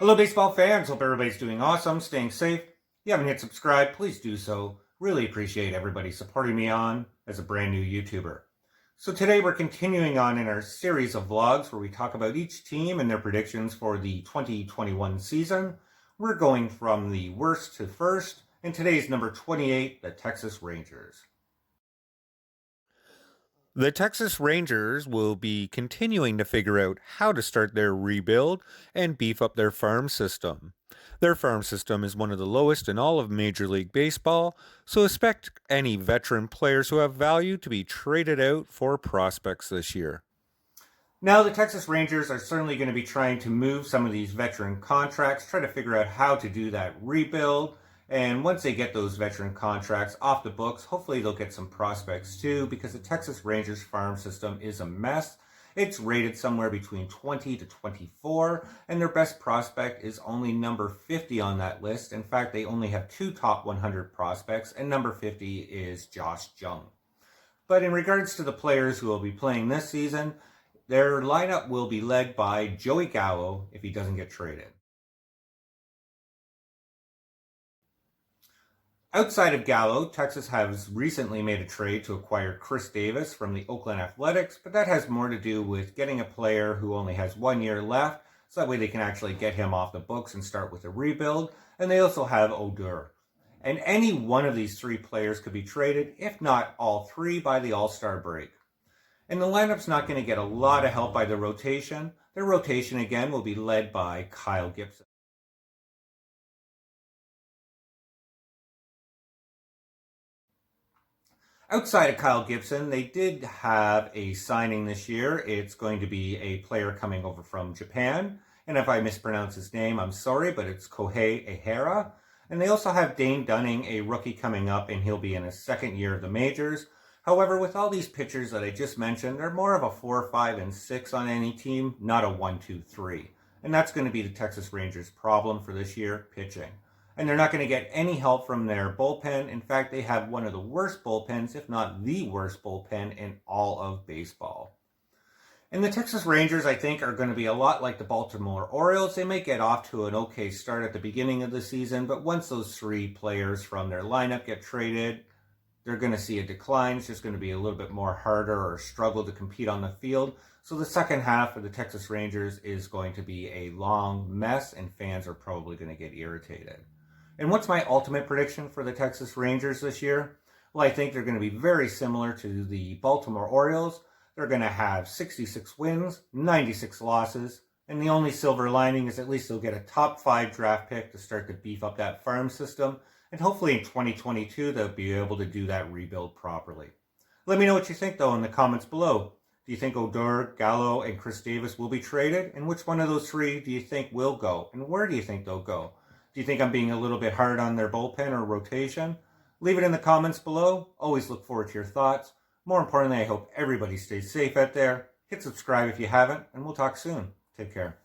Hello, baseball fans. Hope everybody's doing awesome, staying safe. If you haven't hit subscribe, please do so. Really appreciate everybody supporting me on as a brand new YouTuber. So today we're continuing on in our series of vlogs where we talk about each team and their predictions for the 2021 season. We're going from the worst to first, and today's number 28, the Texas Rangers. The Texas Rangers will be continuing to figure out how to start their rebuild and beef up their farm system. Their farm system is one of the lowest in all of Major League Baseball, so expect any veteran players who have value to be traded out for prospects this year. Now, the Texas Rangers are certainly going to be trying to move some of these veteran contracts, try to figure out how to do that rebuild. And once they get those veteran contracts off the books, hopefully they'll get some prospects too, because the Texas Rangers farm system is a mess. It's rated somewhere between 20 to 24, and their best prospect is only number 50 on that list. In fact, they only have two top 100 prospects, and number 50 is Josh Jung. But in regards to the players who will be playing this season, their lineup will be led by Joey Gallo if he doesn't get traded. Outside of Gallo, Texas has recently made a trade to acquire Chris Davis from the Oakland Athletics, but that has more to do with getting a player who only has 1 year left, so that way they can actually get him off the books and start with a rebuild. And they also have Odor. And any one of these three players could be traded, if not all three, by the All-Star break. And the lineup's not going to get a lot of help by the rotation. Their rotation, again, will be led by Kyle Gibson. Outside of Kyle Gibson, they did have a signing this year. It's going to be a player coming over from Japan. And if I mispronounce his name, I'm sorry, but it's Kohei Ehara. And they also have Dane Dunning, a rookie coming up, and he'll be in his second year of the majors. However, with all these pitchers that I just mentioned, they're more of a 4, 5, and 6 on any team, not a 1, 2, 3. And that's going to be the Texas Rangers' problem for this year, pitching. And they're not going to get any help from their bullpen. In fact, they have one of the worst bullpens, if not the worst bullpen in all of baseball. And the Texas Rangers, I think, are going to be a lot like the Baltimore Orioles. They may get off to an okay start at the beginning of the season, but once those three players from their lineup get traded, they're going to see a decline. It's just going to be a little bit more harder or struggle to compete on the field. So the second half of the Texas Rangers is going to be a long mess, and fans are probably going to get irritated. And what's my ultimate prediction for the Texas Rangers this year? Well, I think they're going to be very similar to the Baltimore Orioles. They're going to have 66 wins, 96 losses, and the only silver lining is at least they'll get a top 5 draft pick to start to beef up that farm system. And hopefully in 2022, they'll be able to do that rebuild properly. Let me know what you think, though, in the comments below. Do you think Odor, Gallo, and Chris Davis will be traded? And which one of those three do you think will go? And where do you think they'll go? Do you think I'm being a little bit hard on their bullpen or rotation? Leave it in the comments below. Always look forward to your thoughts. More importantly, I hope everybody stays safe out there. Hit subscribe if you haven't, and we'll talk soon. Take care.